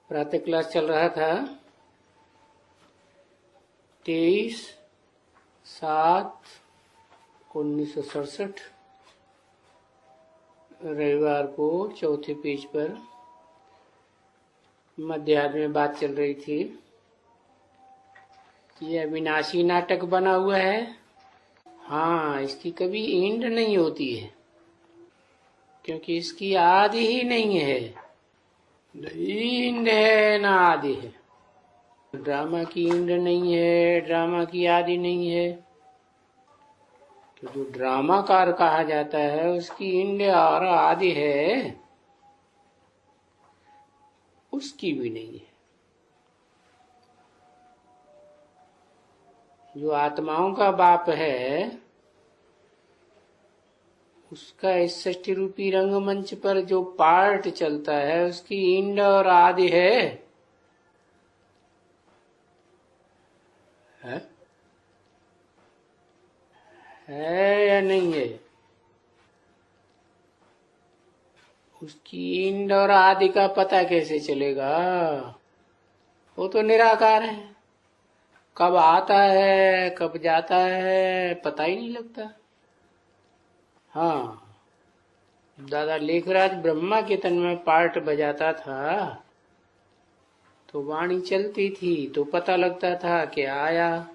प्रातः क्लास चल रहा था 23/7/1967 रविवार को चौथे पेज पर मध्याह्न में बात चल रही थी। ये अविनाशी नाटक बना हुआ है। हाँ, इसकी कभी एंड नहीं होती है क्योंकि इसकी आदि ही नहीं है। एंड है ना आदि है। ड्रामा की एंड नहीं है, ड्रामा की आदि नहीं है। तो जो ड्रामाकार कहा जाता है उसकी एंड और आदि है, उसकी भी नहीं है। जो आत्माओं का बाप है उसका इस सृष्टि रूपी रंगमंच पर जो पार्ट चलता है उसकी एंड और आदि है, है या नहीं है? उसकी एंड और आदि का पता कैसे चलेगा? वो तो निराकार है। कब आता है कब जाता है पता ही नहीं लगता। हाँ, दादा लेखराज ब्रह्मा के तन में पार्ट बजाता था तो वाणी चलती थी तो पता लगता था कि आया।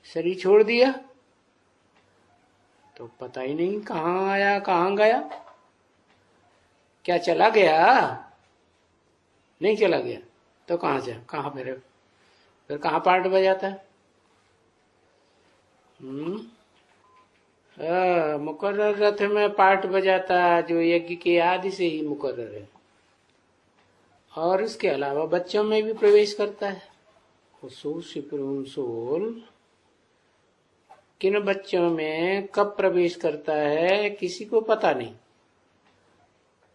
शरीर छोड़ दिया तो पता ही नहीं कहाँ आया कहाँ गया। क्या चला गया? नहीं चला गया तो कहाँ से कहाँ फिर कहाँ पार्ट बजाता है? मुकर्रर रथ में पार्ट बजाता जो यज्ञ के आदि से ही मुकर्रर है, और इसके अलावा बच्चों में भी प्रवेश करता है। सुप्रीम सोल किन बच्चों में कब प्रवेश करता है किसी को पता नहीं,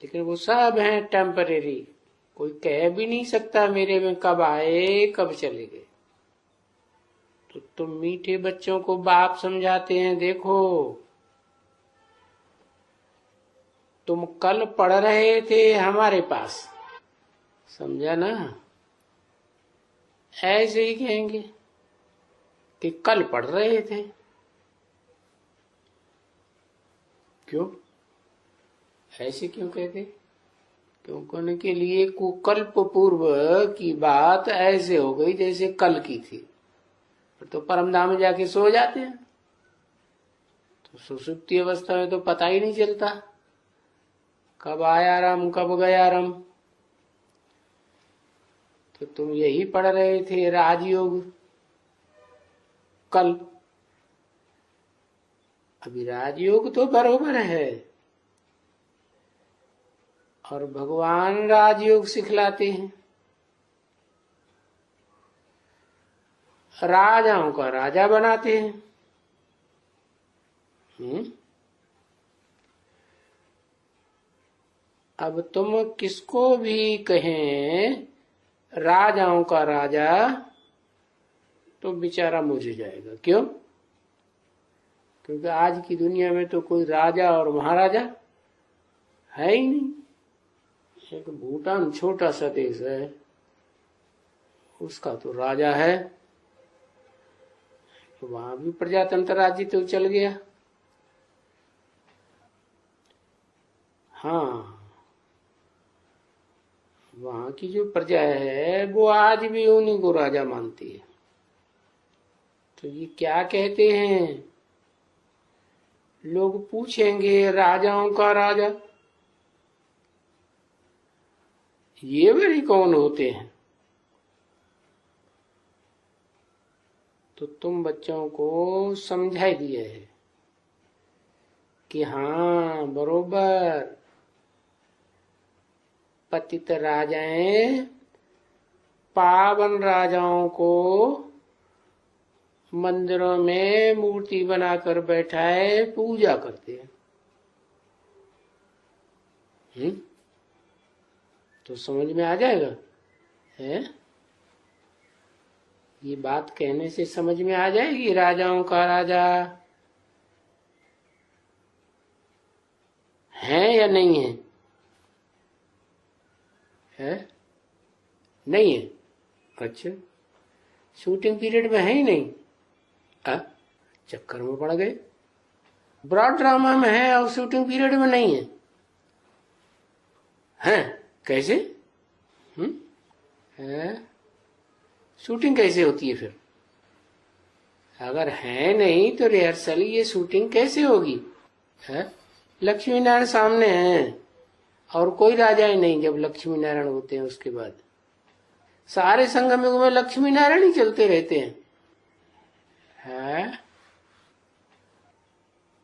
लेकिन वो सब हैं टेम्परेरी। कोई कह भी नहीं सकता मेरे में कब आए कब चले गए। तो तुम मीठे बच्चों को बाप समझाते हैं। देखो, तुम कल पढ़ रहे थे हमारे पास, समझा ना? ऐसे ही कहेंगे कि कल पढ़ रहे थे। क्यों ऐसे क्यों कहते? क्यों कहने के लिए कुकल्प पूर्व की बात ऐसे हो गई जैसे कल की थी। तो परमधाम में जाके सो जाते हैं तो सुसुप्ति अवस्था में तो पता ही नहीं चलता कब आया राम कब गया राम। तो तुम यही पढ़ रहे थे राजयोग कल। अभी राजयोग तो बरोबर है और भगवान राजयोग सिखलाते हैं। राजाओं का राजा बनाते हैं। अब तुम किसको भी कहें राजाओं का राजा तो बेचारा मुझ जाएगा। क्यों? क्योंकि आज की दुनिया में तो कोई राजा और महाराजा है ही नहीं। एक भूटान छोटा सा देश है, उसका तो राजा है, तो वहां भी प्रजातंत्र राज्य तो चल गया। हाँ, वहां की जो प्रजा है वो आज भी उन्हीं को राजा मानती है। तो ये क्या कहते हैं? लोग पूछेंगे राजाओं का राजा ये वही कौन होते हैं? तो तुम बच्चों को समझा दिया है कि हाँ बरोबर पतित राजाएं पावन राजाओं को मंदिरों में मूर्ति बनाकर बैठाए पूजा करते हैं। तो समझ में आ जाएगा है? ये बात कहने से समझ में आ जाएगी राजाओं का राजा है या नहीं है? नहीं है। अच्छा, शूटिंग पीरियड में है ही नहीं। चक्कर में पड़ गए। ब्रॉड ड्रामा में है और शूटिंग पीरियड में नहीं है। हैं कैसे? है? शूटिंग कैसे होती है फिर? अगर है नहीं तो रिहर्सल, ये शूटिंग कैसे होगी? है? लक्ष्मी नारायण सामने हैं और कोई राजाएं नहीं। जब लक्ष्मी नारायण होते हैं उसके बाद सारे संगम युग में लक्ष्मी नारायण ही चलते रहते हैं। है?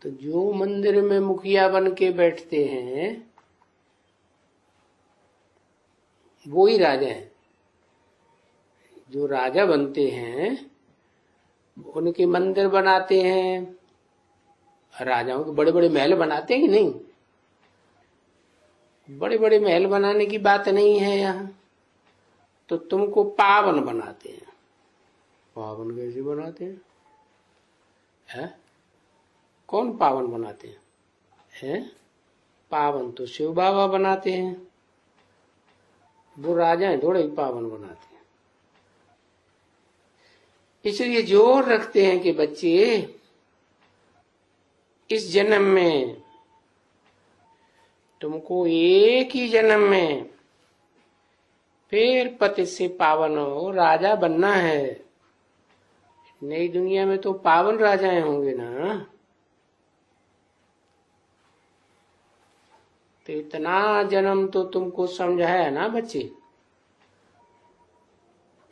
तो जो मंदिर में मुखिया बन के बैठते हैं वो ही राजा हैं। जो राजा बनते हैं उनके मंदिर बनाते हैं। राजाओं के बड़े बड़े महल बनाते हैं कि नहीं? बड़े बड़े महल बनाने की बात नहीं है यहाँ। तो तुमको पावन बनाते हैं। पावन कैसे बनाते हैं? है? कौन पावन बनाते हैं? है? पावन तो शिव बाबा बनाते हैं। वो राजा है, थोड़े ही पावन बनाते हैं। इसलिए जोर रखते हैं कि बच्चे इस जन्म में तुमको एक ही जन्म में फिर पति से पावन हो राजा बनना है। नई दुनिया में तो पावन राजाएं होंगे ना। तो इतना जन्म तो तुमको समझाया ना बच्चे,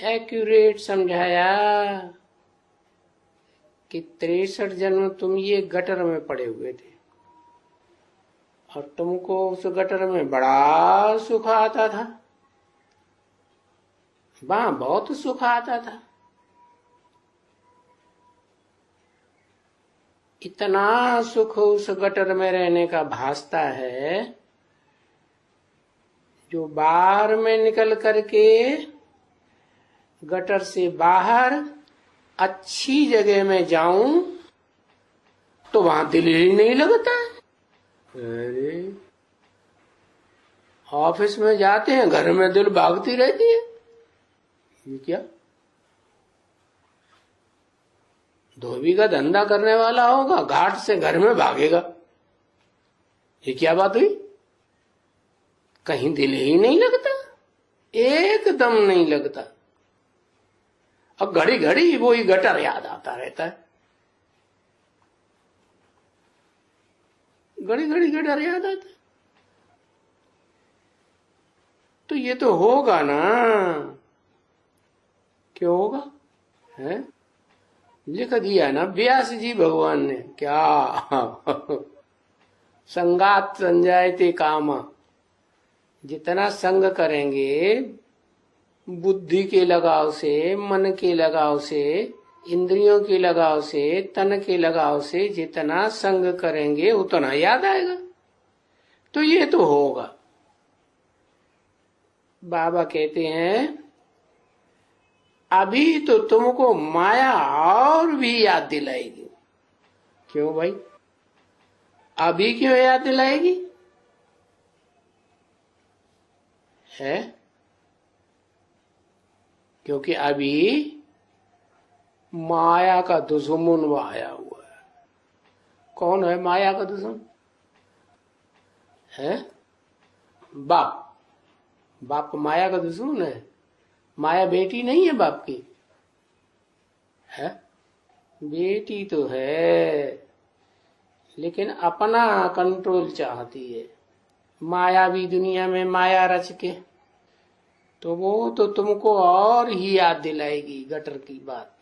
एक्यूरेट समझाया कि 63 जन्म तुम ये गटर में पड़े हुए थे और तुमको उस गटर में बड़ा सुख आता था। वहां बहुत सुख आता था। इतना सुख उस गटर में रहने का भासता है, जो बाहर में निकल करके गटर से बाहर अच्छी जगह में जाऊं तो वहां दिल ही नहीं लगता है। अरे ऑफिस में जाते हैं, घर में दिल भागती रहती है। ये क्या? धोबी का धंधा करने वाला होगा, घाट से घर में भागेगा। ये क्या बात हुई? कहीं दिल ही नहीं लगता, एकदम नहीं लगता। अब घड़ी घड़ी वो ही गटर याद आता रहता है। घड़ी घड़ी गटर याद आता है। तो ये तो होगा ना। क्यों होगा? है? लिख दिया ना व्यास जी भगवान ने, क्या? संगात संजायते कामा। जितना संग करेंगे बुद्धि के लगाव से, मन के लगाव से, इंद्रियों के लगाव से, तन के लगाव से जितना संग करेंगे उतना याद आएगा। तो ये तो होगा। बाबा कहते हैं अभी तो तुमको माया और भी याद दिलाएगी। क्यों भाई? अभी क्यों याद दिलाएगी? है? क्योंकि अभी माया का दुश्मन आया हुआ है। कौन है माया का दुश्मन? है? बाप। बाप माया का दुश्मन है। माया बेटी नहीं है बाप की। है? बेटी तो है, लेकिन अपना कंट्रोल चाहती है। माया भी दुनिया में माया रच के, तो वो तो तुमको और ही याद दिलाएगी गटर की बात।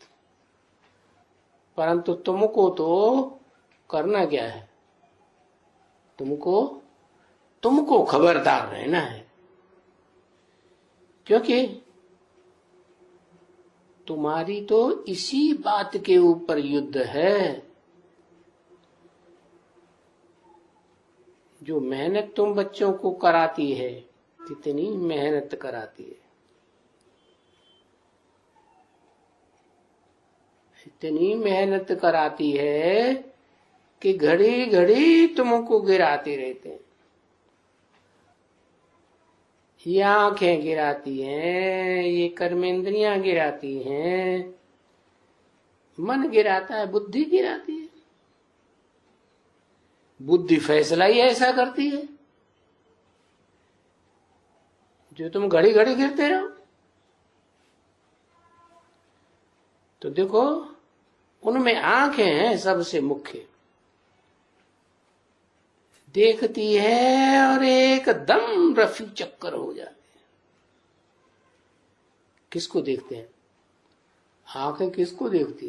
परंतु तुमको तो करना क्या है? तुमको खबरदार रहना है। क्योंकि तुम्हारी तो इसी बात के ऊपर युद्ध है। जो मेहनत तुम बच्चों को कराती है, कितनी मेहनत कराती है, इतनी मेहनत कराती है कि घड़ी घड़ी तुमको गिराते रहते हैं। ये आंखें गिराती हैं, ये कर्मेंद्रियां गिराती हैं, मन गिराता है, बुद्धि गिराती है। बुद्धि फैसला ही ऐसा करती है जो तुम घड़ी घड़ी गिरते रहो। तो देखो, उनमें आंखें हैं सबसे मुख्य, देखती है और एकदम रफी चक्कर हो जाते हैं। किसको देखते हैं? आंखें किसको देखती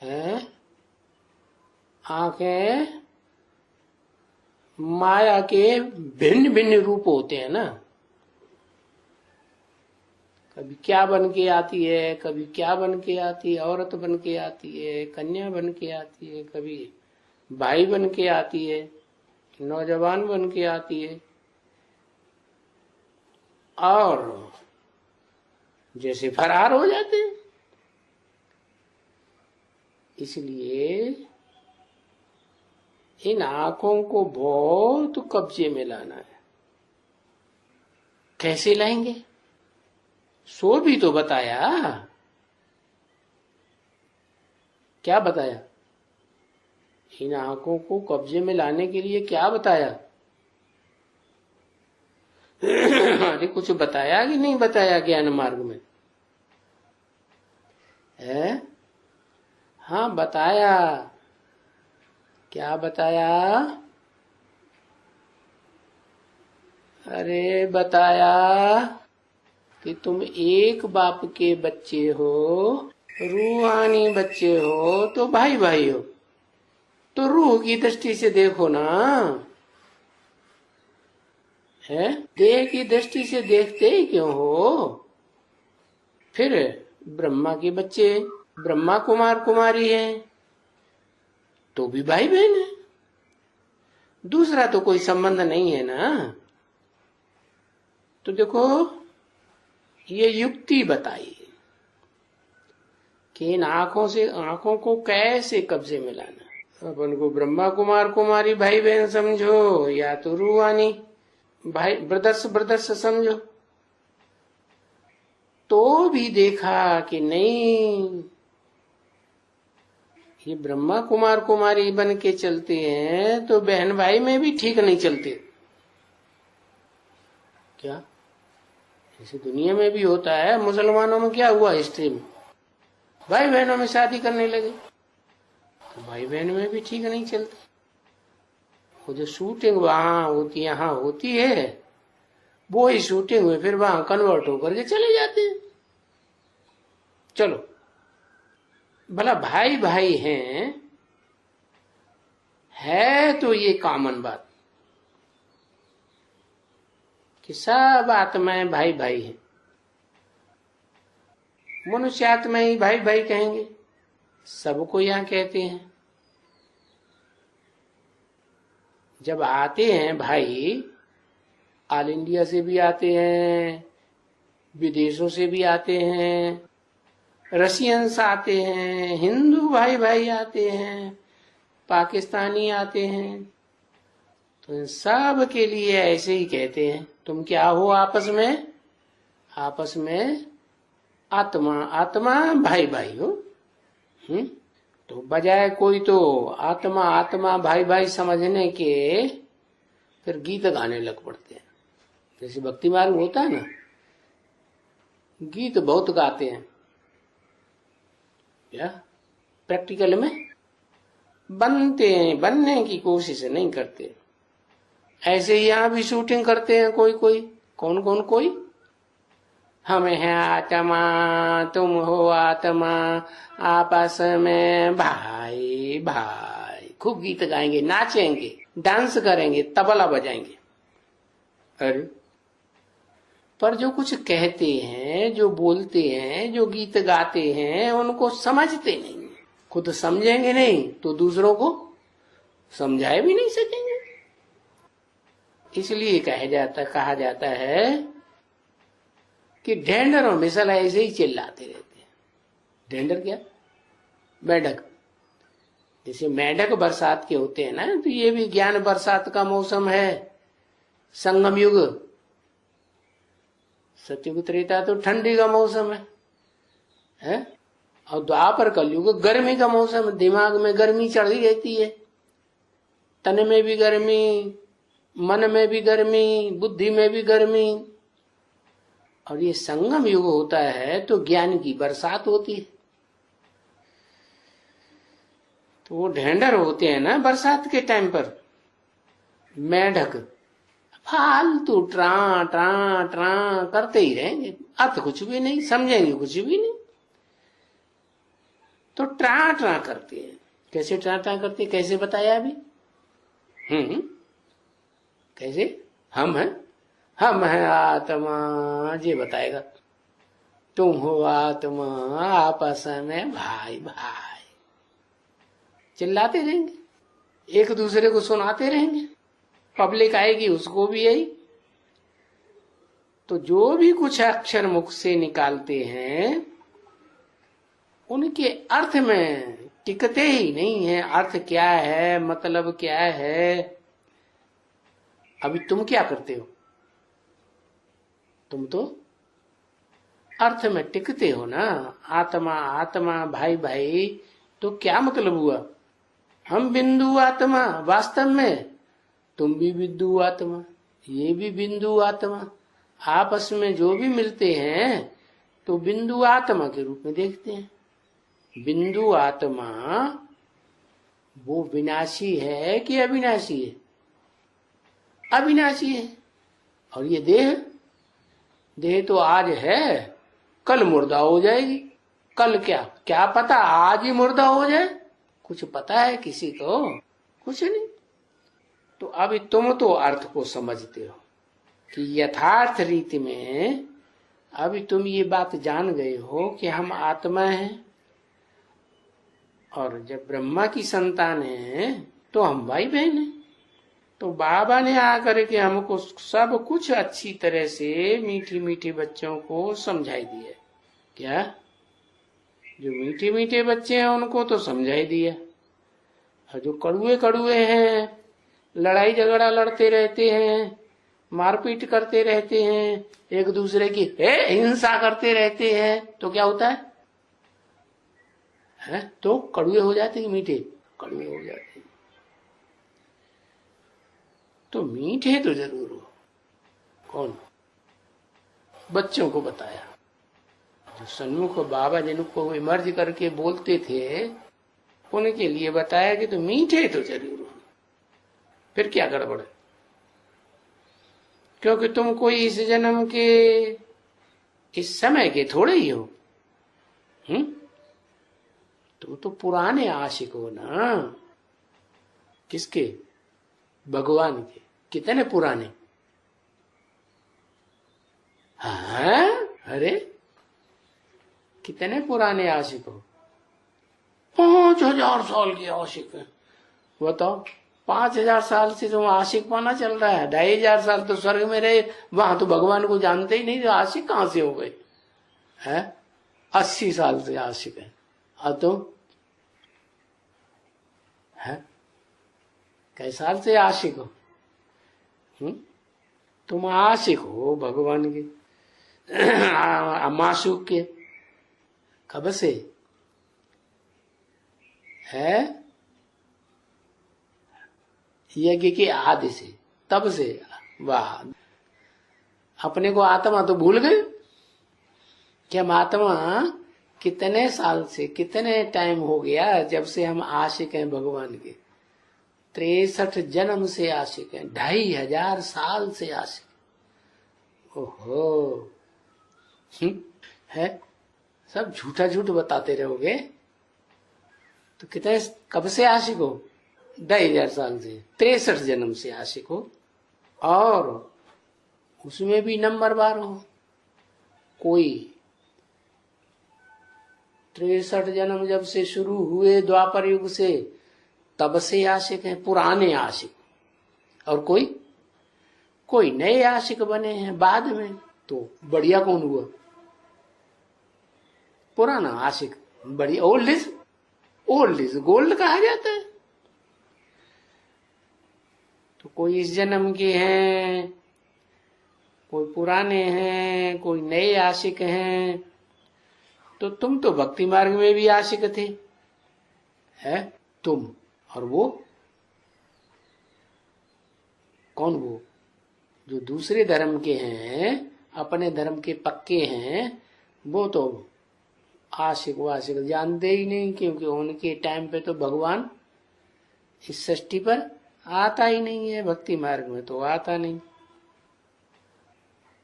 हैं? आंखें माया के भिन्न भिन्न रूप होते हैं ना। कभी क्या बन के आती है, कभी क्या बन के आती है, औरत बन के आती है, कन्या बन के आती है, कभी भाई बन के आती है, नौजवान बन के आती है, और जैसे फरार हो जाते हैं। इसलिए इन आंखों को बहुत कब्जे में लाना है। कैसे लाएंगे? सो भी तो बताया। क्या बताया? इन आंखों को कब्जे में लाने के लिए क्या बताया? अरे कुछ बताया कि नहीं बताया ज्ञान मार्ग में? है? हाँ बताया। क्या बताया? अरे बताया कि तुम एक बाप के बच्चे हो, रूहानी बच्चे हो, तो भाई भाई हो। तो रूह की दृष्टि से देखो ना, है? देह की दृष्टि से देखते ही क्यों हो? फिर ब्रह्मा के बच्चे, ब्रह्मा कुमार कुमारी है तो भी भाई बहन है, दूसरा तो कोई संबंध नहीं है ना। तो देखो, ये युक्ति बताई कि इन आंखों को कैसे कब्जे में लाना। अपन को ब्रह्मा कुमार कुमारी भाई बहन समझो, या तो रूहानी भाई ब्रदर्स समझो। तो भी देखा कि नहीं, ये ब्रह्मा कुमार कुमारी बन के चलते हैं तो बहन भाई में भी ठीक नहीं चलते। क्या ऐसे दुनिया में भी होता है? मुसलमानों में क्या हुआ हिस्ट्री में? भाई बहनों में शादी करने लगे तो भाई बहन में भी ठीक नहीं चलते। वो जो शूटिंग वहां होती यहाँ होती है, वो ही शूटिंग में फिर वहां कन्वर्ट होकर के चले जाते हैं। चलो भला भाई भाई हैं, है तो ये कॉमन बात कि सब आत्माएं भाई भाई हैं। मनुष्य आत्मा ही भाई भाई कहेंगे, सबको यहां कहते हैं। जब आते हैं भाई, ऑल इंडिया से भी आते हैं, विदेशों से भी आते हैं, रशियंस आते हैं, हिंदू भाई भाई आते हैं, पाकिस्तानी आते हैं, तो इन सब के लिए ऐसे ही कहते हैं। तुम क्या हो आपस में? आपस में आत्मा आत्मा भाई भाई हो। तो बजाय कोई तो आत्मा आत्मा भाई भाई समझने के फिर गीत गाने लग पड़ते हैं। जैसे भक्ति मार्ग होता है ना, गीत बहुत गाते हैं, या प्रैक्टिकल में बनते हैं, बनने की कोशिश नहीं करते। ऐसे ही यहां भी शूटिंग करते हैं कोई कोई। कौन कौन? कोई हम हैं आत्मा, तुम हो आत्मा, आपस में भाई भाई। खूब गीत गाएंगे, नाचेंगे, डांस करेंगे, तबला बजाएंगे। अरे पर जो कुछ कहते हैं, जो बोलते हैं, जो गीत गाते हैं, उनको समझते नहीं। खुद समझेंगे नहीं तो दूसरों को समझाए भी नहीं सकेंगे। इसलिए कहा जाता है कि ढेंढरों में साला ऐसे ही चिल्लाते रहते हैं। ढेंढर क्या? मेढक। जैसे मेढक बरसात के होते हैं ना, तो ये भी ज्ञान बरसात का मौसम है, संगम युग, सतयुग त्रेता तो ठंडी का मौसम है? और द्वापर कलयुग गर्मी का मौसम, दिमाग में गर्मी चढ़ी रहती है, तन में भी गर्मी, मन में भी गर्मी, बुद्धि में भी गर्मी। और ये संगम युग होता है तो ज्ञान की बरसात होती है। तो वो ढेंडर होते हैं ना बरसात के टाइम पर, मेढक, फालतू ट्रा ट्रा ट्रा करते ही रहेंगे, अर्थ कुछ भी नहीं, समझेंगे कुछ भी नहीं, तो ट्रा ट्रा करते हैं। कैसे ट्रा ट्रा करते हैं, कैसे बताया अभी? कैसे? हम हैं आत्मा, ये बताएगा। तुम हो आत्मा, आपस में भाई भाई, चिल्लाते रहेंगे, एक दूसरे को सुनाते रहेंगे, पब्लिक आएगी उसको भी यही। तो जो भी कुछ अक्षर मुख से निकालते हैं उनके अर्थ में टिकते ही नहीं है। अर्थ क्या है, मतलब क्या है? अभी तुम क्या करते हो? तुम तो अर्थ में टिकते हो ना, आत्मा आत्मा, भाई भाई, तो क्या मतलब हुआ? हम बिंदु आत्मा, वास्तव में तुम भी बिंदु आत्मा, ये भी बिंदु आत्मा, आपस में जो भी मिलते हैं तो बिंदु आत्मा के रूप में देखते हैं। बिंदु आत्मा वो विनाशी है कि अविनाशी है? अविनाशी है। और ये देह तो आज है, कल मुर्दा हो जाएगी। कल क्या पता आज ही मुर्दा हो जाए? कुछ पता है किसी को? कुछ नहीं। तो अभी तुम तो अर्थ को समझते हो कि यथार्थ रीति में अभी तुम ये बात जान गए हो कि हम आत्मा हैं, और जब ब्रह्मा की संतान है तो हम भाई बहन हैं। तो बाबा ने आकर के हमको सब कुछ अच्छी तरह से मीठी मीठी बच्चों को समझाई दिया। क्या? जो मीठे मीठे बच्चे हैं उनको तो समझाई दिया, और जो कड़ुए कड़ुए हैं, लड़ाई झगड़ा लड़ते रहते हैं, मारपीट करते रहते हैं, एक दूसरे की हिंसा करते रहते हैं, तो क्या होता है? तो कड़ुए हो जाते हैं, मीठे कड़ुए हो जाते हैं। तो मीठे तो जरूर हो। कौन? बच्चों को बताया। जो सन्मुख बाबा जिनको इमर्ज करके बोलते थे उनके लिए बताया कि तो मीठे तो जरूर हो। फिर क्या गड़बड़ है? क्योंकि तुम कोई इस जन्म के, इस समय के थोड़े ही हो। तुम तो पुराने आशिक हो ना। किसके? भगवान के। कितने पुराने? हाँ, अरे कितने पुराने आशिक हो? 5000 साल के आशिक है। बताओ, 5000 साल से जो आशिक पाना चल रहा है, 2500 साल तो स्वर्ग में रहे, वहां तो भगवान को जानते ही नहीं, तो आशिक कहां से हो गए? है 80 साल से आशिक है। अब तो है कई साल से आशिक हो? तुम आशिक हो भगवान के, मासूक के। कब से है? यज्ञ के आदि से, तब से। वाह, अपने को आत्मा तो भूल गए कि हम आत्मा कितने साल से, कितने टाइम हो गया जब से हम आशिक हैं भगवान के। 63 जन्म से आशिक हैं, 2500 साल से आशिक। ओहो, है सब झूठा झूठ बताते रहोगे। तो कितने, कब से आशिक हो? 2500 साल से, 63 जन्म से आशिक हो, और उसमें भी नंबर बार हो। कोई 63 जन्म जब से शुरू हुए द्वापर युग से, तब से आशिक हैं, पुराने आशिक। और कोई नए आशिक बने हैं बाद में। तो बढ़िया कौन हुआ? पुराना आशिक। बढ़िया, ओल्ड इज गोल्ड कहा जाता है। तो कोई इस जन्म के हैं, कोई पुराने हैं, कोई नए आशिक हैं। तो तुम तो भक्ति मार्ग में भी आशिक थे, है तुम, और वो कौन? वो जो दूसरे धर्म के हैं, अपने धर्म के पक्के हैं, वो तो आशिक वाशिक जानते ही नहीं, क्योंकि उनके टाइम पे तो भगवान इस सृष्टि पर आता ही नहीं है, भक्ति मार्ग में तो आता नहीं।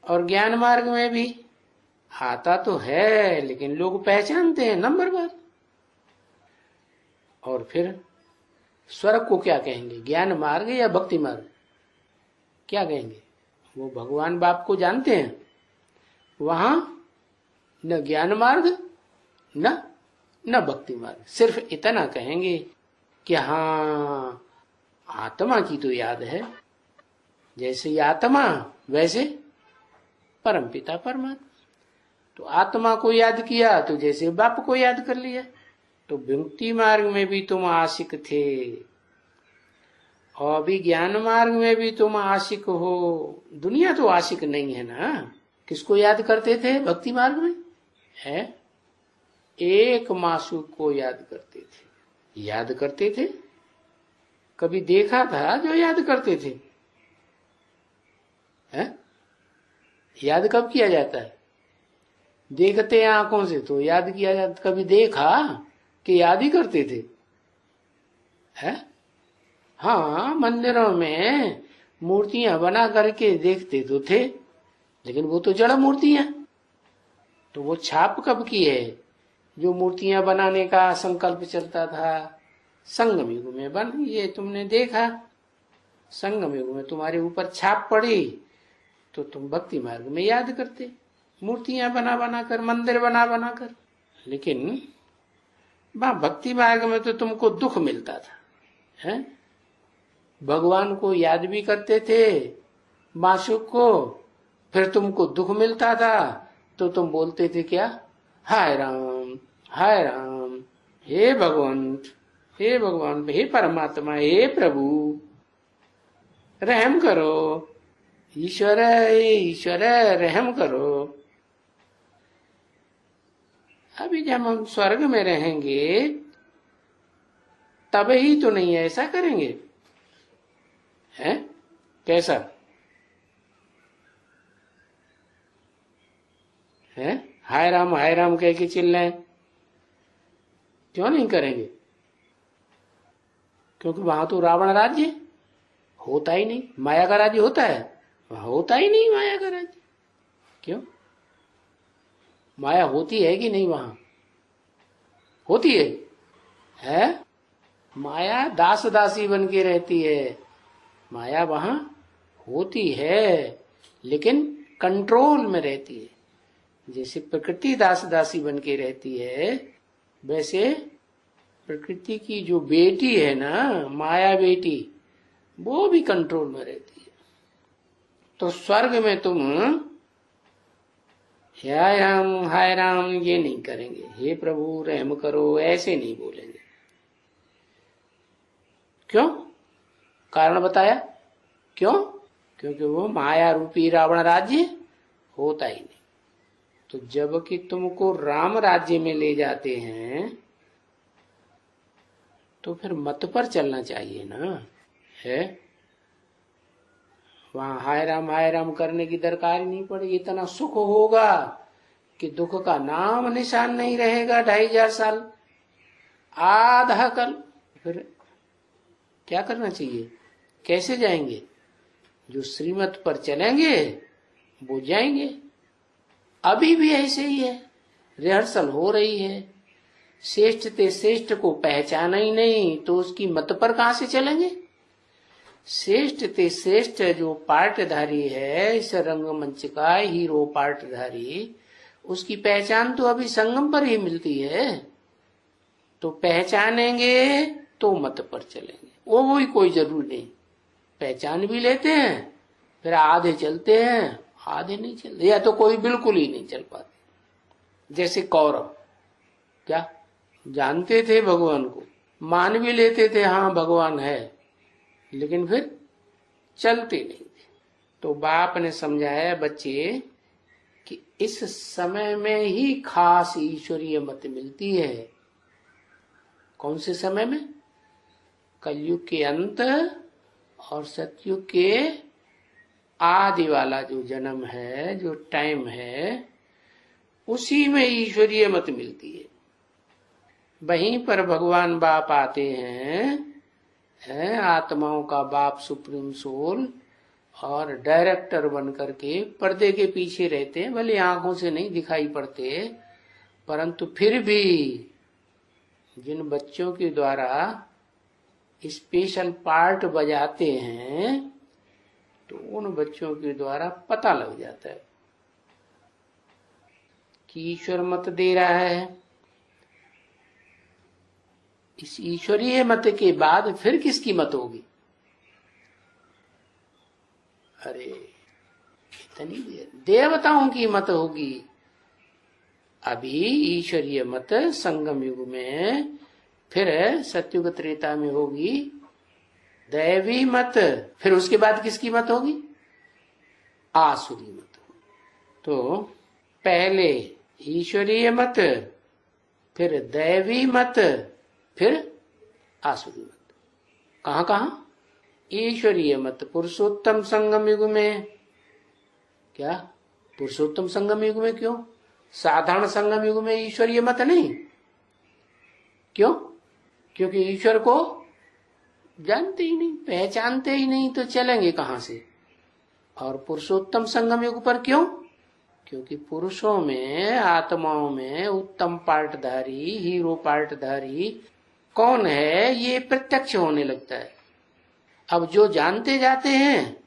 और ज्ञान मार्ग में भी आता तो है, लेकिन लोग पहचानते हैं नंबर बार। और फिर स्वर्ग को क्या कहेंगे, ज्ञान मार्ग या भक्ति मार्ग? क्या कहेंगे? वो भगवान बाप को जानते हैं, वहां न ज्ञान मार्ग न भक्ति मार्ग, सिर्फ इतना कहेंगे कि हाँ आत्मा की तो याद है, जैसे आत्मा वैसे परमपिता परमात्मा। तो आत्मा को याद किया तो जैसे बाप को याद कर लिया। तो भक्ति मार्ग में भी तुम आशिक थे, और अभी ज्ञान मार्ग में भी तुम आशिक हो। दुनिया तो आशिक नहीं है ना। किसको याद करते थे भक्ति मार्ग में? है एक मासूक को याद करते थे। याद करते थे, कभी देखा था जो याद करते थे? है याद कब किया जाता है? देखते हैं आंखों से तो याद किया जाता। कभी देखा कि याद ही करते थे? है हाँ, मंदिरों में मूर्तियां बना करके देखते तो थे, लेकिन वो तो जड़ मूर्तियां। तो वो छाप कब की है? जो मूर्तियां बनाने का संकल्प चलता था संगम युग में बन, ये तुमने देखा, संगम युग में तुम्हारे ऊपर छाप पड़ी तो तुम भक्ति मार्ग में याद करते, मूर्तियां बना बना कर, मंदिर बना बना कर। लेकिन वहां भक्ति मार्ग में तो तुमको दुख मिलता था, है? भगवान को याद भी करते थे, माशूक को, फिर तुमको दुख मिलता था तो तुम बोलते थे क्या? हाय राम, हाय राम, हे भगवान, हे भगवान, हे परमात्मा, हे प्रभु, रहम करो, ईश्वर ईश्वर रहम करो। अभी जब हम स्वर्ग में रहेंगे तब ही तो नहीं ऐसा करेंगे, है? कैसा है? हाय राम कह के चिल्लाएं, क्यों नहीं करेंगे? क्योंकि वहां तो रावण राज्य होता ही नहीं। माया का राज्य होता है, वहां होता ही नहीं माया का राज्य। क्यों? माया होती है कि नहीं? वहां होती है? माया दास दासी बन के रहती है। माया वहां होती है, लेकिन कंट्रोल में रहती है। जैसे प्रकृति दास दासी बन के रहती है, वैसे प्रकृति की जो बेटी है ना, माया बेटी, वो भी कंट्रोल में रहती है। तो स्वर्ग में तुम हाय राम ये नहीं करेंगे, हे प्रभु रहम करो ऐसे नहीं बोलेंगे। क्यों? कारण बताया क्यों? क्योंकि वो माया रूपी रावण राज्य होता ही नहीं। तो जबकि तुमको राम राज्य में ले जाते हैं तो फिर मत पर चलना चाहिए ना, है? वहां हाय राम करने की दरकार ही नहीं पड़ेगी। इतना सुख होगा कि दुख का नाम निशान नहीं रहेगा 2500 साल, आधा कल। फिर क्या करना चाहिए? कैसे जाएंगे? जो श्रीमत पर चलेंगे वो जाएंगे। अभी भी ऐसे ही है, रिहर्सल हो रही है। श्रेष्ठ ते श्रेष्ठ को पहचाना ही नहीं तो उसकी मत पर कहां से चलेंगे? श्रेष्ठ ते श्रेष्ठ जो पार्टधारी है, इस रंगमंच का हीरो पार्टधारी, उसकी पहचान तो अभी संगम पर ही मिलती है। तो पहचानेंगे तो मत पर चलेंगे। वो भी कोई जरूरी नहीं, पहचान भी लेते हैं, फिर आधे चलते हैं, आधे नहीं चलते, या तो कोई बिल्कुल ही नहीं चल पाते। जैसे कौरव क्या जानते थे भगवान को, मान भी लेते थे हाँ भगवान है, लेकिन फिर चलते नहीं थे। तो बाप ने समझाया बच्चे कि इस समय में ही खास ईश्वरीय मत मिलती है। कौन से समय में? कलयुग के अंत और सतयुग के आदि वाला जो जन्म है, जो टाइम है, उसी में ईश्वरीय मत मिलती है। वहीं पर भगवान बाप आते हैं, आत्माओं का बाप सुप्रीम सोल, और डायरेक्टर बन करके पर्दे के पीछे रहते हैं। भले आंखों से नहीं दिखाई पड़ते, परंतु फिर भी जिन बच्चों के द्वारा स्पेशल पार्ट बजाते हैं, तो उन बच्चों के द्वारा पता लग जाता है कि ईश्वर मत दे रहा है। इस ईश्वरीय मत के बाद फिर किसकी मत होगी? अरे इतनी देवताओं की मत होगी। अभी ईश्वरीय मत संगम युग में, फिर सतयुग त्रेता में होगी दैवी मत, फिर उसके बाद किसकी मत होगी? आसुरी मत। तो पहले ईश्वरीय मत, फिर दैवी मत, फिर आसुरी मत। कहां कहां? ईश्वरीय मत पुरुषोत्तम संगम युग में। क्या पुरुषोत्तम संगम युग में? क्यों? साधारण संगम युग में ईश्वरीय मत नहीं। क्यों? क्योंकि ईश्वर को जानते ही नहीं, पहचानते ही नहीं, तो चलेंगे कहां से? और पुरुषोत्तम संगम युग पर क्यों? क्योंकि पुरुषों में, आत्माओं में उत्तम पार्टधारी, हीरो पार्टधारी कौन है, ये प्रत्यक्ष होने लगता है। अब जो जानते जाते हैं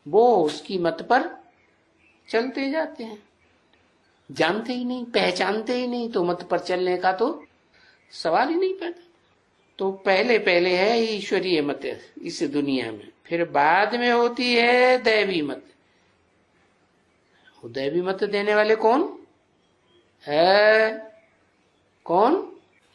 वो उसकी मत पर चलते जाते हैं। जानते ही नहीं, पहचानते ही नहीं, तो मत पर चलने का तो सवाल ही नहीं पैदा। तो पहले पहले है ईश्वरीय मत इस दुनिया में, फिर बाद में होती है दैवी मत। वो दैवी मत देने वाले कौन है? कौन?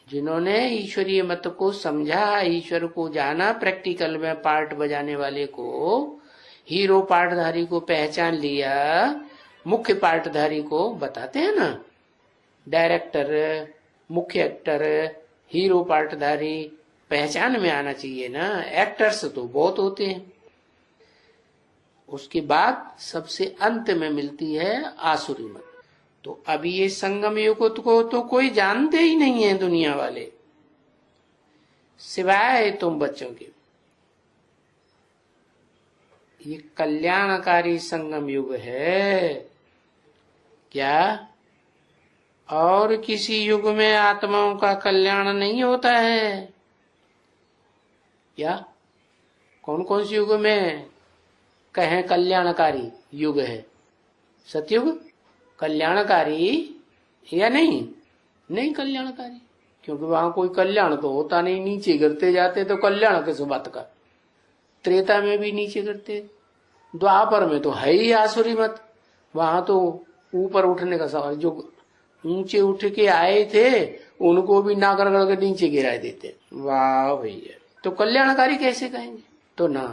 जिन्होंने ईश्वरीय मत को समझा, ईश्वर को जाना, प्रैक्टिकल में पार्ट बजाने वाले को, हीरो पार्टधारी को पहचान लिया, मुख्य पार्टधारी को बताते हैं ना, डायरेक्टर, मुख्य एक्टर, हीरो पार्टधारी पहचान में आना चाहिए ना। एक्टर्स तो बहुत होते हैं। उसके बाद सबसे अंत में मिलती है आसुरी मत। तो अभी ये संगम युग को तो कोई जानते ही नहीं है दुनिया वाले, सिवाय तुम बच्चों के। ये कल्याणकारी संगम युग है क्या? और किसी युग में आत्माओं का कल्याण नहीं होता है क्या? कौन कौन से युग में कहें कल्याणकारी युग है? सतयुग कल्याणकारी या नहीं? नहीं कल्याणकारी, क्योंकि वहां कोई कल्याण तो होता नहीं, नीचे गिरते जाते, तो कल्याण किस बात का? त्रेता में भी नीचे गिरते, द्वापर में तो है ही आसुरी मत, वहां तो ऊपर उठने का सवाल। जो ऊंचे उठ के आए थे उनको भी ना कर के नीचे गिरा देते। वाह भैया, तो कल्याणकारी कैसे कहेंगे? तो ना,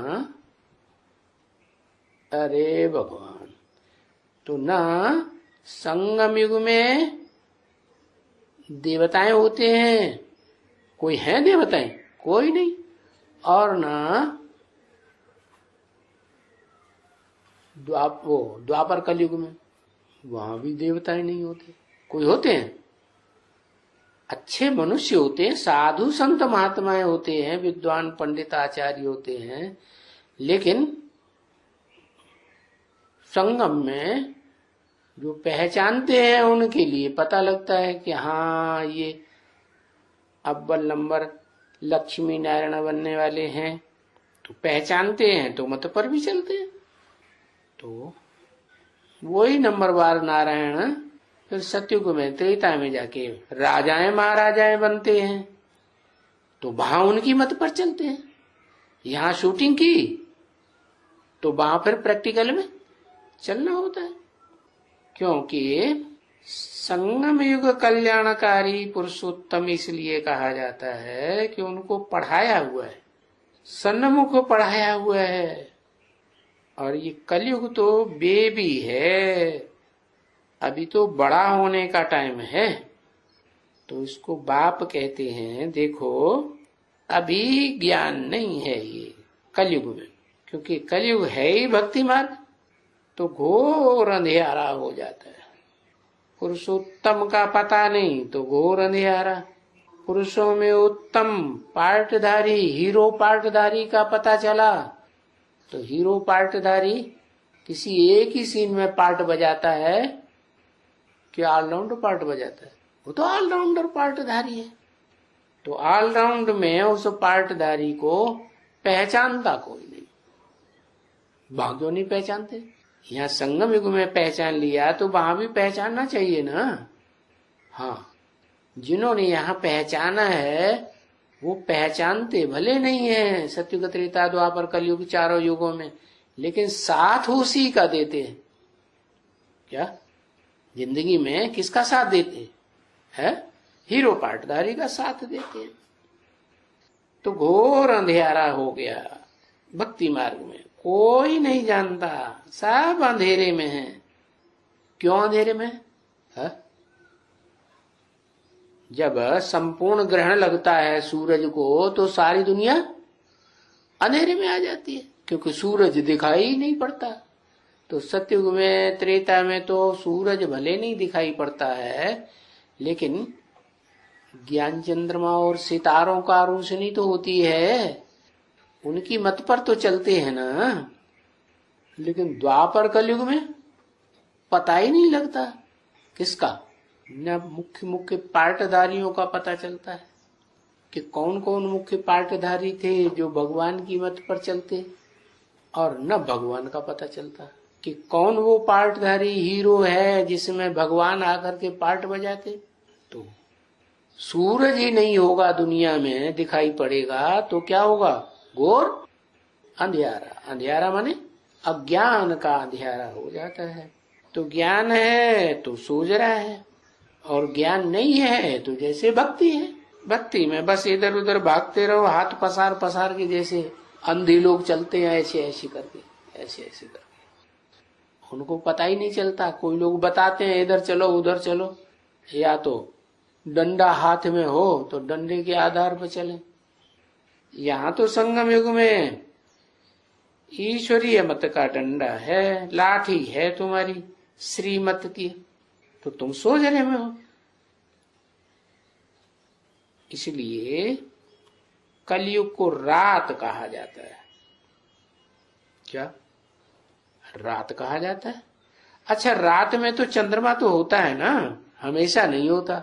अरे भगवान, तो ना संगम युग में देवताएं होते हैं, कोई है देवताएं? कोई नहीं। और ना द्वापर कलयुग में, वहां भी देवताएं नहीं होते। कोई होते हैं? अच्छे मनुष्य होते हैं, साधु संत महात्माएं होते हैं, विद्वान पंडित आचार्य होते हैं, लेकिन संगम में जो पहचानते हैं उनके लिए पता लगता है कि हाँ ये अव्वल नंबर लक्ष्मी नारायण बनने वाले हैं, तो पहचानते हैं, तो मत पर भी चलते हैं। तो वही नंबरवार नारायण फिर सतयुग में, त्रेता में जाके राजाएं महाराजाएं बनते हैं, तो वहां उनकी मत पर चलते हैं। यहां शूटिंग की तो वहां फिर प्रैक्टिकल में चलना होता है, क्योंकि संगम युग कल्याणकारी पुरुषोत्तम इसलिए कहा जाता है कि उनको पढ़ाया हुआ है, सन्मुख पढ़ाया हुआ है। और ये कलयुग तो बेबी है, अभी तो बड़ा होने का टाइम है। तो इसको बाप कहते हैं, देखो अभी ज्ञान नहीं है ये कलयुग में, क्योंकि कलयुग है ही भक्ति मार्ग, तो घोर अंधेरा हो जाता है। पुरुषोत्तम का पता नहीं तो घोर अंधेरा। पुरुषों में उत्तम पार्टधारी, हीरो पार्टधारी का पता चला तो हीरो पार्टधारी किसी एक ही सीन में पार्ट बजाता है कि ऑलराउंडर पार्ट बजाता है, वो तो ऑलराउंडर पार्टधारी है। तो ऑलराउंड में उस पार्टधारी को पहचानता कोई नहीं। वहां क्यों नहीं पहचानते? यहाँ संगम युग में पहचान लिया तो वहां भी पहचानना चाहिए ना। हाँ, जिन्होंने यहाँ पहचाना है वो पहचानते भले नहीं है सत्युग त्रेता द्वापर कलयुग चारों युगों में, लेकिन साथ उसी का देते हैं। क्या जिंदगी में किसका साथ देते हैं? हीरो पार्टधारी का साथ देते हैं। तो घोर अंधेरा हो गया भक्ति मार्ग में, कोई नहीं जानता, सब अंधेरे में है। क्यों अंधेरे में है? जब संपूर्ण ग्रहण लगता है सूरज को तो सारी दुनिया अंधेरे में आ जाती है, क्योंकि सूरज दिखाई ही नहीं पड़ता। तो सतयुग में त्रेता में तो सूरज भले नहीं दिखाई पड़ता है, लेकिन ज्ञान चंद्रमा और सितारों का रोशनी तो होती है, उनकी मत पर तो चलते हैं ना। लेकिन द्वापर कलयुग में पता ही नहीं लगता किसका, न मुख्य मुख्य पार्टधारियों का पता चलता है कि कौन कौन मुख्य पार्टधारी थे जो भगवान की मत पर चलते, और न भगवान का पता चलता कि कौन वो पार्टधारी हीरो है जिसमें भगवान आकर के पार्ट बजाते। तो सूरज ही नहीं होगा दुनिया में, दिखाई पड़ेगा तो क्या होगा? घोर अंधेरा। अंधेरा माने अज्ञान का अंधेरा हो जाता है। तो ज्ञान है तो सूझ रहा है, और ज्ञान नहीं है तो जैसे भक्ति है, भक्ति में बस इधर उधर भागते रहो, हाथ पसार पसार के जैसे अंधे लोग चलते हैं ऐसे ऐसे करके, ऐसे ऐसे करके, उनको पता ही नहीं चलता। कोई लोग बताते हैं इधर चलो उधर चलो, या तो डंडा हाथ में हो तो डंडे के आधार पर चले। यहाँ तो संगम युग में ईश्वरीय मत का डंडा है, लाठी है तुम्हारी श्रीमत की, तो तुम सो जने में हो। इसलिए कलयुग को रात कहा जाता है। क्या रात कहा जाता है? अच्छा, रात में तो चंद्रमा तो होता है ना, हमेशा नहीं होता,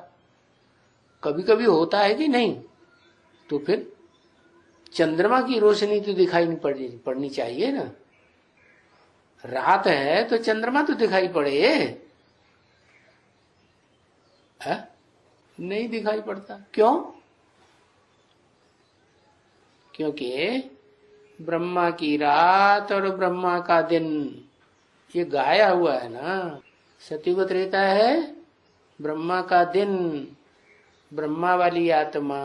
कभी कभी होता है कि नहीं? तो फिर चंद्रमा की रोशनी तो दिखाई नहीं पड़नी चाहिए ना। रात है तो चंद्रमा तो दिखाई पड़े है? नहीं दिखाई पड़ता। क्यों? क्योंकि ब्रह्मा की रात और ब्रह्मा का दिन ये गाया हुआ है ना। सतयुग त्रेता है ब्रह्मा का दिन, ब्रह्मा वाली आत्मा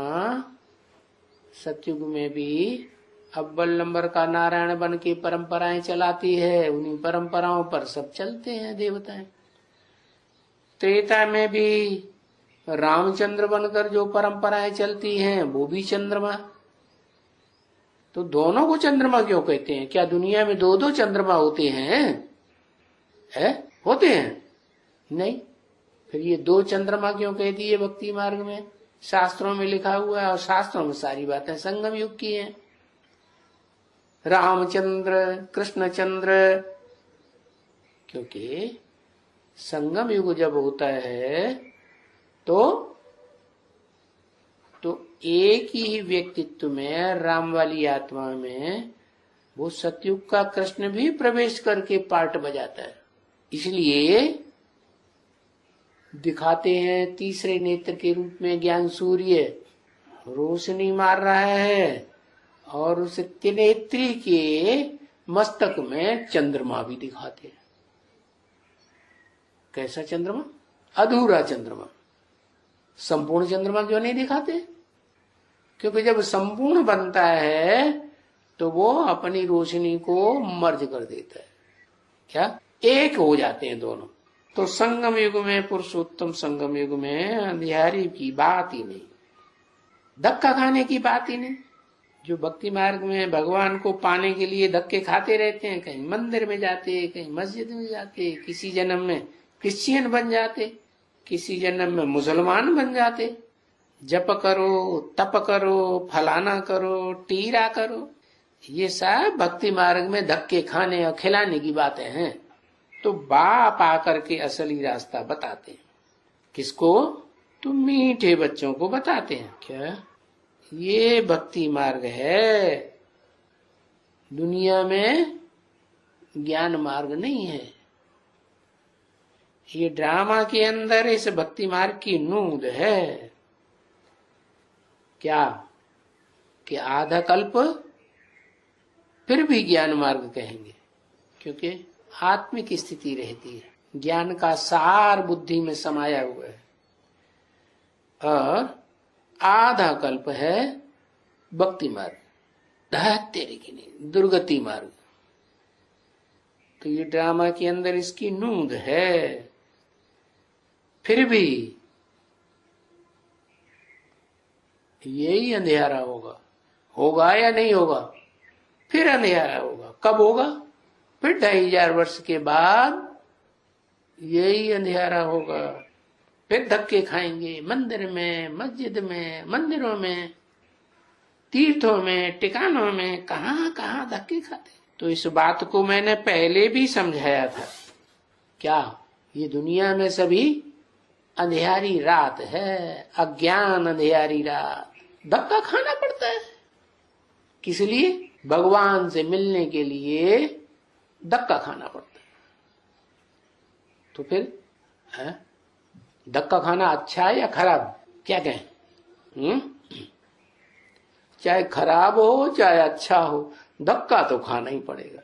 सतयुग में भी अव्वल नंबर का नारायण बन के परंपराएं चलाती है, उन्हीं परंपराओं पर सब चलते हैं देवताएं। त्रेता में भी रामचंद्र बनकर जो परंपराएं चलती हैं वो भी चंद्रमा। तो दोनों को चंद्रमा क्यों कहते हैं? क्या दुनिया में दो दो चंद्रमा होते हैं? होते हैं? नहीं। फिर ये दो चंद्रमा क्यों कह दिए भक्ति मार्ग में? शास्त्रों में लिखा हुआ है, और शास्त्रों में सारी बातें संगम युग की हैं। रामचंद्र कृष्णचंद्र, क्योंकि संगम युग जब होता है तो एक ही व्यक्तित्व में, राम वाली आत्मा में, वो सतयुग का कृष्ण भी प्रवेश करके पार्ट बजाता है। इसलिए दिखाते हैं तीसरे नेत्र के रूप में ज्ञान सूर्य रोशनी मार रहा है, और उस त्रिनेत्री के मस्तक में चंद्रमा भी दिखाते हैं। कैसा चंद्रमा? अधूरा चंद्रमा। संपूर्ण चंद्रमा क्यों नहीं दिखाते? क्योंकि जब संपूर्ण बनता है तो वो अपनी रोशनी को मर्ज कर देता है। क्या एक हो जाते हैं दोनों। तो संगम युग में, पुरुषोत्तम संगम युग में अंधियारी की बात ही नहीं, धक्का खाने की बात ही नहीं। जो भक्ति मार्ग में भगवान को पाने के लिए धक्के खाते रहते हैं, कहीं मंदिर में जाते, कहीं मस्जिद में जाते, किसी जन्म में क्रिश्चियन बन जाते, किसी जन्म में मुसलमान बन जाते, जप करो, तप करो, फलाना करो, टीरा करो, ये सब भक्ति मार्ग में धक्के खाने और खिलाने की बातें हैं। तो बाप आकर के असली रास्ता बताते हैं। किसको? तो मीठे बच्चों को बताते हैं। क्या ये भक्ति मार्ग है, दुनिया में ज्ञान मार्ग नहीं है। ये ड्रामा के अंदर इस भक्ति मार्ग की नूंद है। क्या कि आधा कल्प फिर भी ज्ञान मार्ग कहेंगे, क्योंकि आत्मिक स्थिति रहती है, ज्ञान का सार बुद्धि में समाया हुआ है, और आधा कल्प है भक्ति मार्ग, तेरे की नहीं दुर्गति मार्ग। तो ये ड्रामा के अंदर इसकी नूंद है। फिर भी यही अंधेरा होगा या नहीं होगा? फिर अंधेरा होगा। कब होगा? फिर 2500 वर्ष के बाद यही अंधेरा होगा। फिर धक्के खाएंगे मंदिर में, मस्जिद में, मंदिरों में, तीर्थों में, टिकानों में, कहां कहां धक्के खाते। तो इस बात को मैंने पहले भी समझाया था। क्या ये दुनिया में सभी अंधेरी रात है, अज्ञान अंधेरी रात, धक्का खाना पड़ता है। किस लिए? भगवान से मिलने के लिए धक्का खाना पड़ता है। तो फिर है धक्का खाना अच्छा है या खराब? क्या कहें? चाहे खराब हो चाहे अच्छा हो, धक्का तो खाना ही पड़ेगा।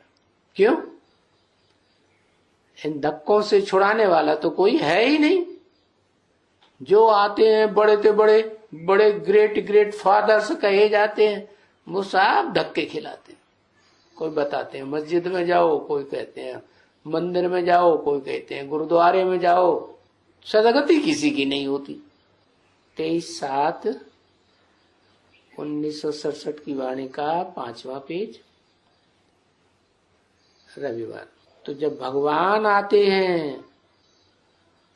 क्यों? इन धक्कों से छुड़ाने वाला तो कोई है ही नहीं। जो आते हैं बड़े ग्रेट फादर्स कहे जाते हैं, वो सब धक्के खिलाते हैं। कोई बताते हैं मस्जिद में जाओ, कोई कहते हैं मंदिर में जाओ, कोई कहते हैं गुरुद्वारे में जाओ, सदगति किसी की नहीं होती। 23/7/1967 की वाणी का 5वां पेज, रविवार। तो जब भगवान आते हैं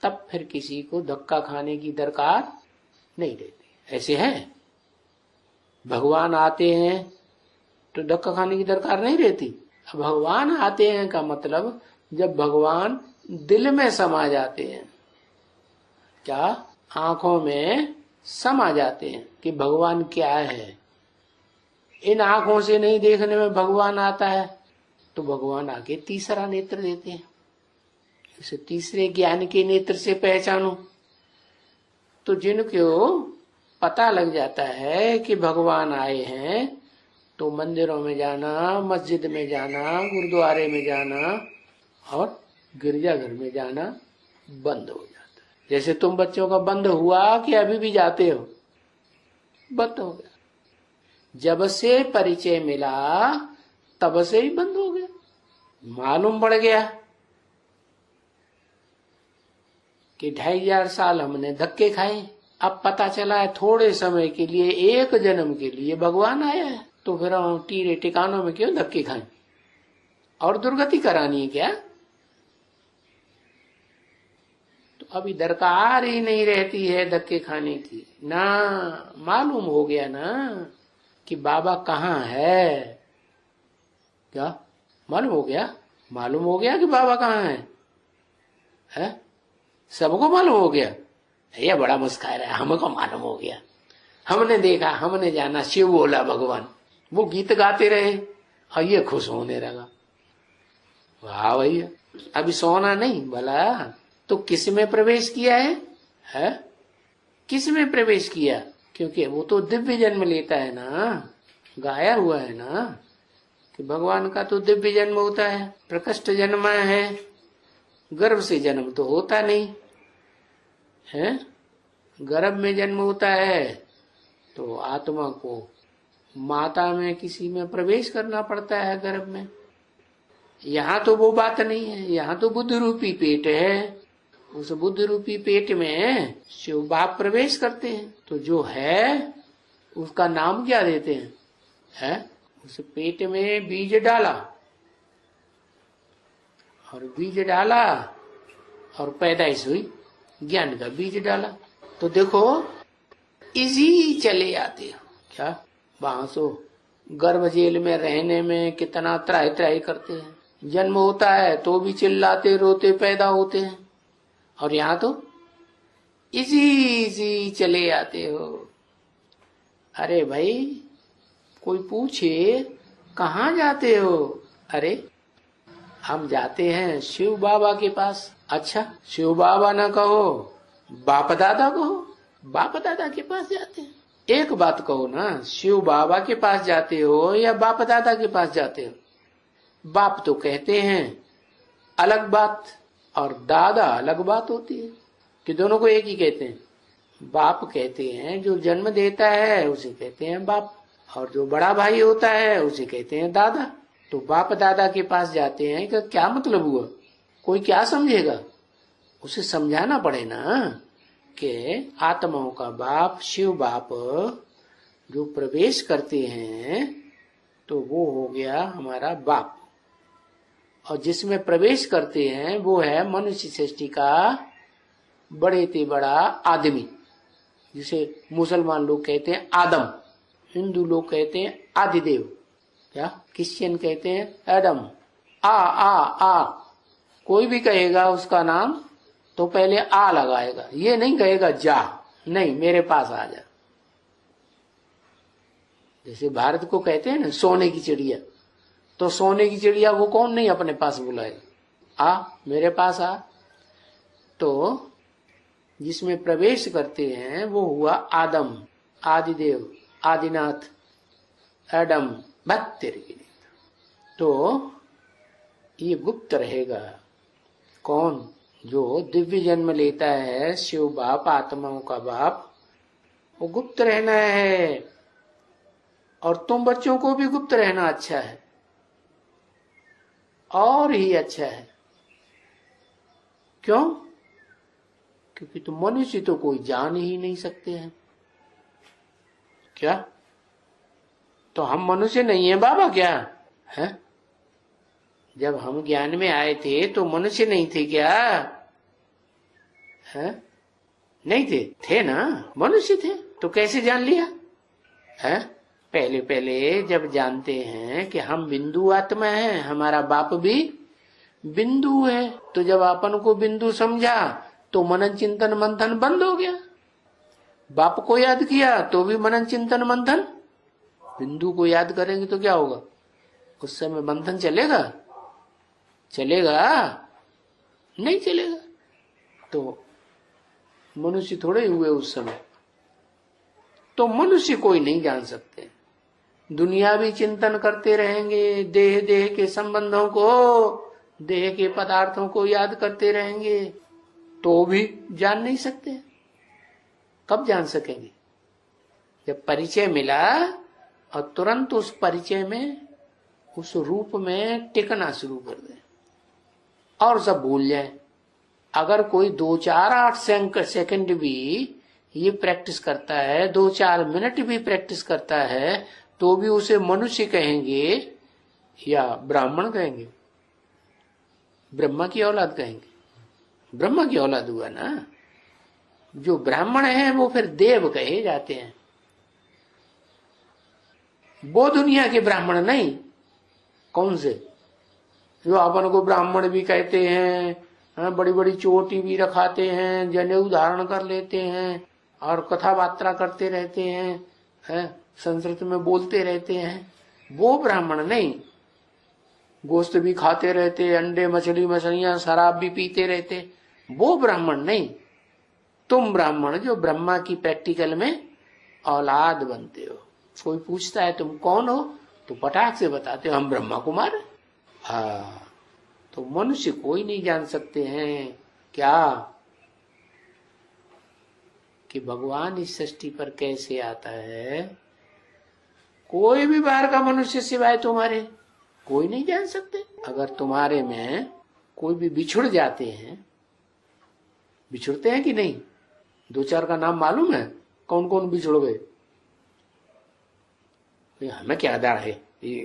तब फिर किसी को धक्का खाने की दरकार नहीं रहती। ऐसे है, भगवान आते हैं तो धक्का खाने की दरकार नहीं रहती। भगवान आते हैं का मतलब जब भगवान दिल में समा जाते हैं, क्या आंखों में समा जाते हैं कि भगवान क्या है। इन आंखों से नहीं देखने में भगवान आता है, तो भगवान आके तीसरा नेत्र देते हैं। इसे तीसरे ज्ञान के नेत्र से पहचानो। तो जिनको पता लग जाता है कि भगवान आए हैं, तो मंदिरों में जाना, मस्जिद में जाना, गुरुद्वारे में जाना और गिरजाघर में जाना बंद हो जाता है। जैसे तुम बच्चों का बंद हुआ कि अभी भी जाते हो? बंद हो गया। जब से परिचय मिला तब से ही बंद हो गया। मालूम पड़ गया कि 2500 साल हमने धक्के खाए। अब पता चला है थोड़े समय के लिए, एक जन्म के लिए भगवान आया है, तो फिर हम टीरे टिकानों में क्यों धक्के खाएं? और दुर्गति करानी है क्या? तो अभी दरकार ही नहीं रहती है धक्के खाने की ना। मालूम हो गया ना कि बाबा कहाँ है। क्या मालूम हो गया? मालूम हो गया कि बाबा कहाँ है? सबको मालूम हो गया। ये बड़ा मुस्कान है, हमको मालूम हो गया, हमने देखा, हमने जाना, शिव बोला भगवान। वो गीत गाते रहे और ये खुश होने लगा। वाह भैया, अभी सोना नहीं भला। तो किस में प्रवेश किया है? किस में प्रवेश किया? क्योंकि वो तो दिव्य जन्म लेता है ना, गाया हुआ है ना कि भगवान का तो दिव्य जन्म होता है। प्रकृष्ट जन्म है, गर्भ से जन्म तो होता नहीं है। गर्भ में जन्म होता है तो आत्मा को माता में किसी में प्रवेश करना पड़ता है गर्भ में। यहाँ तो वो बात नहीं है, यहाँ तो बुद्ध रूपी पेट है, उस बुद्ध रूपी पेट में शिव बाप प्रवेश करते हैं। तो जो है उसका नाम क्या देते हैं? है उस पेट में बीज डाला, और बीज डाला और पैदाइश हुई, ज्ञान का बीज डाला। तो देखो इजी चले आते हो क्या? वहां सो गर्भ जेल में रहने में कितना त्राही त्राही करते हैं, जन्म होता है तो भी चिल्लाते रोते पैदा होते हैं, और यहाँ तो इजी चले आते हो। अरे भाई कोई पूछे कहाँ जाते हो? अरे हम जाते हैं शिव बाबा के पास। अच्छा, शिव बाबा ना कहो, बाप दादा कहो, बाप दादा के पास जाते हैं। एक बात कहो ना, शिव बाबा के पास जाते हो या बाप दादा के पास जाते हो? बाप तो कहते हैं अलग बात, और दादा अलग बात होती है, कि दोनों को एक ही कहते हैं। बाप कहते हैं जो जन्म देता है उसे कहते हैं बाप, और जो बड़ा भाई होता है उसे कहते हैं दादा। तो बाप दादा के पास जाते हैं कि क्या मतलब हुआ? कोई क्या समझेगा? उसे समझाना पड़े ना कि आत्माओं का बाप शिव बाप जो प्रवेश करते हैं तो वो हो गया हमारा बाप, और जिसमें प्रवेश करते हैं वो है मनुष्य सृष्टि का बड़े से बड़ा आदमी, जिसे मुसलमान लोग कहते हैं आदम, हिंदू लोग कहते हैं आदिदेव, क्या क्रिश्चियन कहते हैं एडम। आ कोई भी कहेगा उसका नाम तो पहले आ लगाएगा, ये नहीं कहेगा जा, नहीं मेरे पास आ जा। जैसे भारत को कहते हैं ना सोने की चिड़िया, तो सोने की चिड़िया को कौन नहीं अपने पास बुलाएगा? आ मेरे पास आ। तो जिसमें प्रवेश करते हैं वो हुआ आदम, आदिदेव, आदिनाथ, एडम, बत्तेरी। तो ये गुप्त रहेगा। कौन? जो दिव्य जन्म लेता है शिव बाप, आत्माओं का बाप, वो गुप्त रहना है। और तुम बच्चों को भी गुप्त रहना अच्छा है, और ही अच्छा है। क्यों? क्योंकि तुम मनुष्य तो कोई जान ही नहीं सकते हैं। क्या? तो हम मनुष्य नहीं है बाबा क्या है? जब हम ज्ञान में आए थे तो मनुष्य नहीं थे क्या? है? नहीं थे, थे ना, मनुष्य थे। तो कैसे जान लिया? है? पहले पहले जब जानते हैं कि हम बिंदु आत्मा हैं, हमारा बाप भी बिंदु है, तो जब अपन को बिंदु समझा तो मनन चिंतन मंथन बंद हो गया। बाप को याद किया तो भी मनन चिंतन मंथन, बिंदु को याद करेंगे तो क्या होगा? उस समय मंथन चलेगा? चलेगा? नहीं चलेगा। तो मनुष्य थोड़े हुए उस समय। तो मनुष्य कोई नहीं जान सकते। दुनियावी चिंतन करते रहेंगे, देह देह के संबंधों को, देह के पदार्थों को याद करते रहेंगे, तो भी जान नहीं सकते। कब जान सकेंगे? जब परिचय मिला और तुरंत उस परिचय में, उस रूप में टिकना शुरू कर दे और सब भूल जाए। अगर कोई 2-4-8 सेकंड भी ये प्रैक्टिस करता है, 2-4 मिनट भी प्रैक्टिस करता है, तो भी उसे मनुष्य कहेंगे या ब्राह्मण कहेंगे? ब्रह्मा की औलाद कहेंगे। ब्रह्मा की औलाद हुआ ना। जो ब्राह्मण है वो फिर देव कहे जाते हैं, वो दुनिया के ब्राह्मण नहीं। कौन से? जो अपन को ब्राह्मण भी कहते हैं, बड़ी बड़ी चोटी भी रखाते हैं, जनेऊ धारण कर लेते हैं और कथा बात्रा करते रहते हैं, संस्कृत में बोलते रहते हैं, वो ब्राह्मण नहीं। गोश्त भी खाते रहते, अंडे मछली मछलियां शराब भी पीते रहते, वो ब्राह्मण नहीं। तुम ब्राह्मण जो ब्रह्मा की प्रैक्टिकल में औलाद बनते हो। कोई पूछता है तुम कौन हो, तो पटाख से बताते हो हम ब्रह्मा कुमार। हाँ, तो मनुष्य कोई नहीं जान सकते हैं क्या कि भगवान इस सृष्टि पर कैसे आता है। कोई भी बाहर का मनुष्य सिवाय तुम्हारे कोई नहीं जान सकते। अगर तुम्हारे में कोई भी बिछुड़ जाते हैं, बिछुड़ते हैं कि नहीं? दो चार का नाम मालूम है कौन कौन बिछुड़ गए? हमें क्या आधार है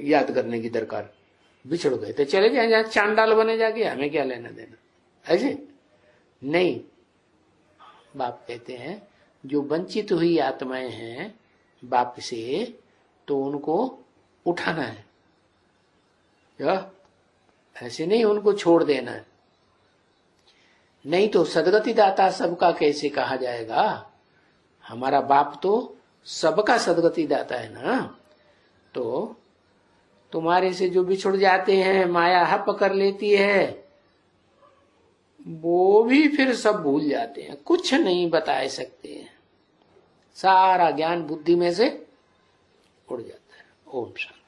याद करने की दरकार? बिछुड़ गए तो चले जाए जहां चांडाल बने जाके, हमें क्या लेना देना? ऐसे नहीं। बाप कहते हैं जो वंचित हुई आत्माएं हैं बाप से, तो उनको उठाना है, या ऐसे नहीं उनको छोड़ देना है। नहीं तो सदगति दाता सबका कैसे कहा जाएगा? हमारा बाप तो सबका सदगति दाता है ना। तो तुम्हारे से जो बिछुड़ जाते हैं, माया हप कर लेती है, वो भी फिर सब भूल जाते हैं, कुछ नहीं बता सकते हैं, सारा ज्ञान बुद्धि में से उड़ जाता है। ओम शांति।